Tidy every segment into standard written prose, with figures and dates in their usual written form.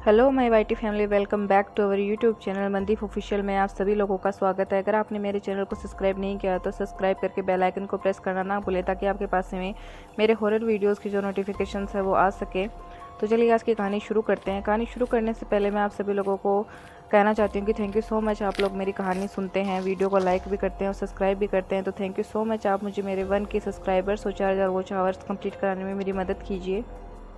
Hello my YT family, welcome back to our YouTube channel Mandeep official में आप सभी लोगों का स्वागत है। अगर आपने मेरे चैनल को सब्सक्राइब नहीं किया तो सब्सक्राइब करके बेल आइकन को प्रेस करना ना भूलें ताकि आपके पास में मेरे हॉरर वीडियोस की जो नोटिफिकेशंस है वो आ सके। तो चलिए आज की कहानी शुरू करते हैं। कहानी शुरू करने से पहले मैं आप सभी लोगों को कहना चाहती हूँ कि थैंक यू सो मच, आप लोग मेरी कहानी सुनते हैं, वीडियो को लाइक भी करते हैं और सब्सक्राइब भी करते हैं। तो थैंक यू सो मच, आप मुझे मेरे 1K सब्सक्राइबर्स और 4000 वॉच आवर्स कंप्लीट कराने में मेरी मदद कीजिए।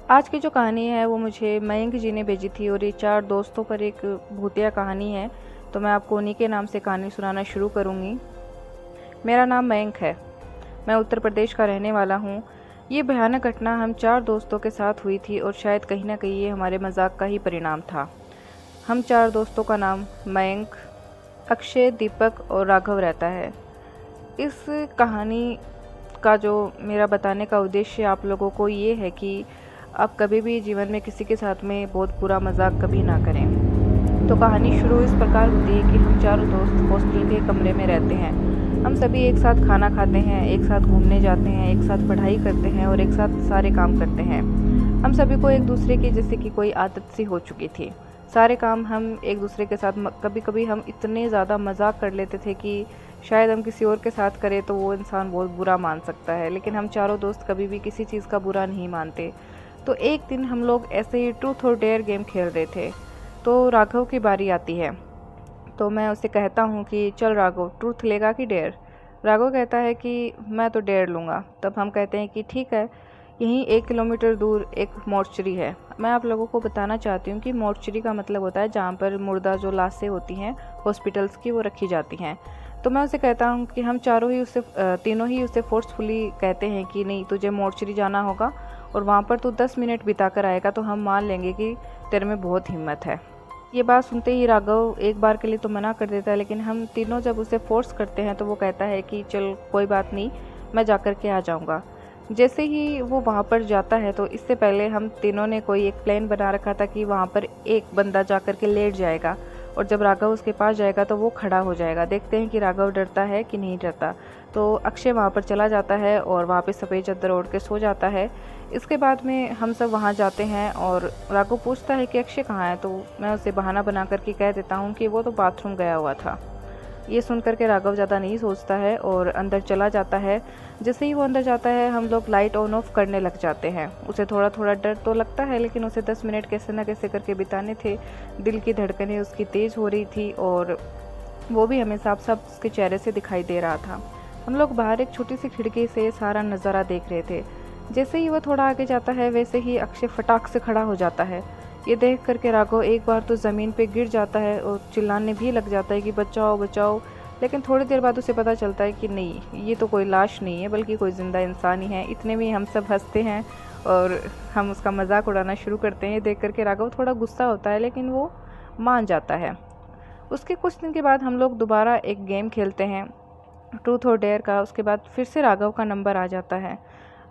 आज की जो कहानी है वो मुझे मयंक जी ने भेजी थी और ये 4 दोस्तों पर एक भूतिया कहानी है। तो मैं आपको उन्हीं के नाम से कहानी सुनाना शुरू करूँगी। मेरा नाम मयंक है, मैं उत्तर प्रदेश का रहने वाला हूँ। ये भयानक घटना हम 4 दोस्तों के साथ हुई थी और शायद कहीं ना कहीं ये हमारे मजाक का ही परिणाम था। हम 4 दोस्तों का नाम मयंक, अक्षय, दीपक और राघव रहता है। इस कहानी का जो मेरा बताने का उद्देश्य आप लोगों को ये है कि आप कभी भी जीवन में किसी के साथ में बहुत बुरा मजाक कभी ना करें। तो कहानी शुरू इस प्रकार होती है कि हम 4 दोस्त हॉस्टल के कमरे में रहते हैं। हम सभी एक साथ खाना खाते हैं, एक साथ घूमने जाते हैं, एक साथ पढ़ाई करते हैं और एक साथ सारे काम करते हैं। हम सभी को एक दूसरे की जैसे कि कोई आदत सी हो चुकी थी। सारे काम हम एक दूसरे के साथ कभी कभी हम इतने ज़्यादा मजाक कर लेते थे कि शायद हम किसी और के साथ करें तो वो इंसान बहुत बुरा मान सकता है, लेकिन हम चारों दोस्त कभी भी किसी चीज़ का बुरा नहीं मानते। तो एक दिन हम लोग ऐसे ही ट्रूथ और डेयर गेम खेल रहे थे। तो राघव की बारी आती है। तो मैं उसे कहता हूँ कि चल राघव, ट्रूथ लेगा कि डेयर। राघव कहता है कि मैं तो डेयर लूँगा। तब हम कहते हैं कि ठीक है, यहीं 1 किलोमीटर दूर एक मॉर्चरी है। मैं आप लोगों को बताना चाहती हूँ कि मॉर्चरी का मतलब होता है जहाँ पर मुर्दा जो लाशें होती हैं हॉस्पिटल्स की वो रखी जाती हैं। तो मैं उसे कहता हूँ कि हम तीनों ही उसे फोर्सफुली कहते हैं कि नहीं, तुझे मॉर्चरी जाना होगा और वहाँ पर तू 10 मिनट बिता कर आएगा तो हम मान लेंगे कि तेरे में बहुत हिम्मत है। ये बात सुनते ही राघव एक बार के लिए तो मना कर देता है, लेकिन हम तीनों जब उसे फोर्स करते हैं तो वो कहता है कि चल कोई बात नहीं, मैं जा कर के आ जाऊँगा। जैसे ही वो वहाँ पर जाता है तो इससे पहले हम तीनों ने कोई एक प्लान बना रखा था कि वहाँ पर एक बंदा जा कर के लेट जाएगा और जब राघव उसके पास जाएगा तो वो खड़ा हो जाएगा। देखते हैं कि राघव डरता है कि नहीं डरता। तो अक्षय वहाँ पर चला जाता है और वहाँ पे सफ़ेद चादर ओढ़ के सो जाता है। इसके बाद में हम सब वहाँ जाते हैं और राघव पूछता है कि अक्षय कहाँ है। तो मैं उसे बहाना बना करके कह देता हूँ कि वो तो बाथरूम गया हुआ था। ये सुन कर के राघव ज़्यादा नहीं सोचता है और अंदर चला जाता है। जैसे ही वो अंदर जाता है हम लोग लाइट ऑन ऑफ करने लग जाते हैं। उसे थोड़ा थोड़ा डर तो लगता है, लेकिन उसे 10 मिनट कैसे न कैसे करके बिताने थे। दिल की धड़कनें उसकी तेज़ हो रही थी और वो भी हमें साफ साफ उसके चेहरे से दिखाई दे रहा था। हम लोग बाहर एक छोटी सी खिड़की से सारा नज़ारा देख रहे थे। जैसे ही वो थोड़ा आगे जाता है वैसे ही अक्षय फटाक से खड़ा हो जाता है। ये देख करके राघव एक बार तो ज़मीन पे गिर जाता है और चिल्लाने भी लग जाता है कि बचाओ बचाओ। लेकिन थोड़ी देर बाद उसे पता चलता है कि नहीं, ये तो कोई लाश नहीं है बल्कि कोई ज़िंदा इंसान ही है। इतने में हम सब हंसते हैं और हम उसका मजाक उड़ाना शुरू करते हैं। ये देख करके राघव थोड़ा गुस्सा होता है लेकिन वो मान जाता है। उसके कुछ दिन के बाद हम लोग दोबारा एक गेम खेलते हैं, ट्रूथ और डेयर का। उसके बाद फिर से राघव का नंबर आ जाता है।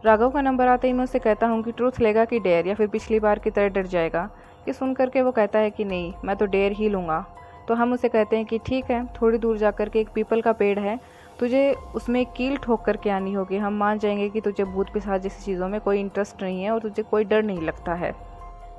राघव का नंबर आते ही मैं उससे कहता हूँ कि ट्रूथ लेगा कि डेयर, या फिर पिछली बार की तरह डर जाएगा। ये सुन करके वो कहता है कि नहीं, मैं तो डेयर ही लूँगा। तो हम उसे कहते हैं कि ठीक है, थोड़ी दूर जा कर के एक पीपल का पेड़ है, तुझे उसमें एक कील ठोक करके आनी होगी। हम मान जाएंगे कि तुझे भूत पिशाच जैसी चीज़ों में कोई इंटरेस्ट नहीं है और तुझे कोई डर नहीं लगता है।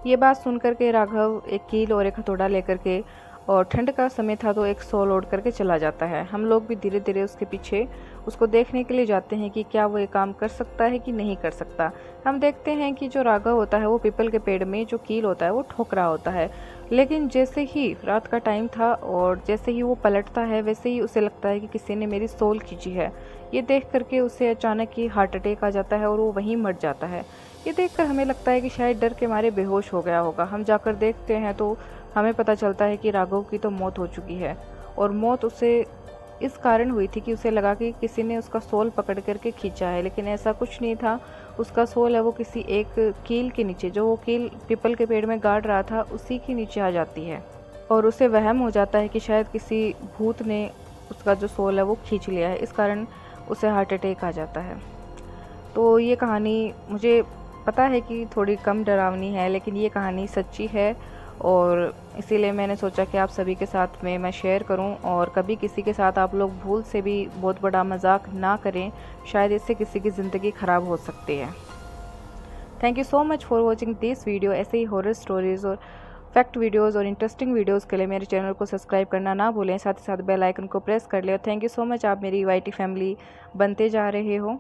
ये बात सुन करके राघव एक कील और एक हथौड़ा लेकर के, और ठंड का समय था तो एक सॉल ओढ़ करके चला जाता है। हम लोग भी धीरे धीरे उसके पीछे उसको देखने के लिए जाते हैं कि क्या वो ये काम कर सकता है कि नहीं कर सकता। हम देखते हैं कि जो राघव होता है वो पीपल के पेड़ में जो कील होता है वो ठोक रहा होता है। लेकिन जैसे ही रात का टाइम था और जैसे ही वो पलटता है वैसे ही उसे लगता है कि किसी ने मेरी सोल खींची है। ये देख करके उसे अचानक ही हार्ट अटैक आ जाता है और वो वहीं मर जाता है। ये देखकर हमें लगता है कि शायद डर के मारे बेहोश हो गया होगा। हम जाकर देखते हैं तो हमें पता चलता है कि राघव की तो मौत हो चुकी है और मौत उसे इस कारण हुई थी कि उसे लगा कि किसी ने उसका सोल पकड़ करके खींचा है, लेकिन ऐसा कुछ नहीं था। उसका सोल है वो किसी एक कील के नीचे, जो वो कील पीपल के पेड़ में गाड़ रहा था, उसी के नीचे आ जाती है और उसे वहम हो जाता है कि शायद किसी भूत ने उसका जो सोल है वो खींच लिया है। इस कारण उसे हार्ट अटैक आ जाता है। तो ये कहानी मुझे पता है कि थोड़ी कम डरावनी है, लेकिन ये कहानी सच्ची है और इसीलिए मैंने सोचा कि आप सभी के साथ में मैं शेयर करूं। और कभी किसी के साथ आप लोग भूल से भी बहुत बड़ा मजाक ना करें, शायद इससे किसी की ज़िंदगी ख़राब हो सकती है। Thank you so much for watching this video. ऐसे ही हॉरर स्टोरीज़ और फैक्ट वीडियोज़ और इंटरेस्टिंग वीडियोज़ के लिए मेरे चैनल को सब्सक्राइब करना ना भूलें, साथ ही साथ बेल आइकन को प्रेस कर लें। और थैंक यू सो मच, आप मेरी YT फैमिली बनते जा रहे हो।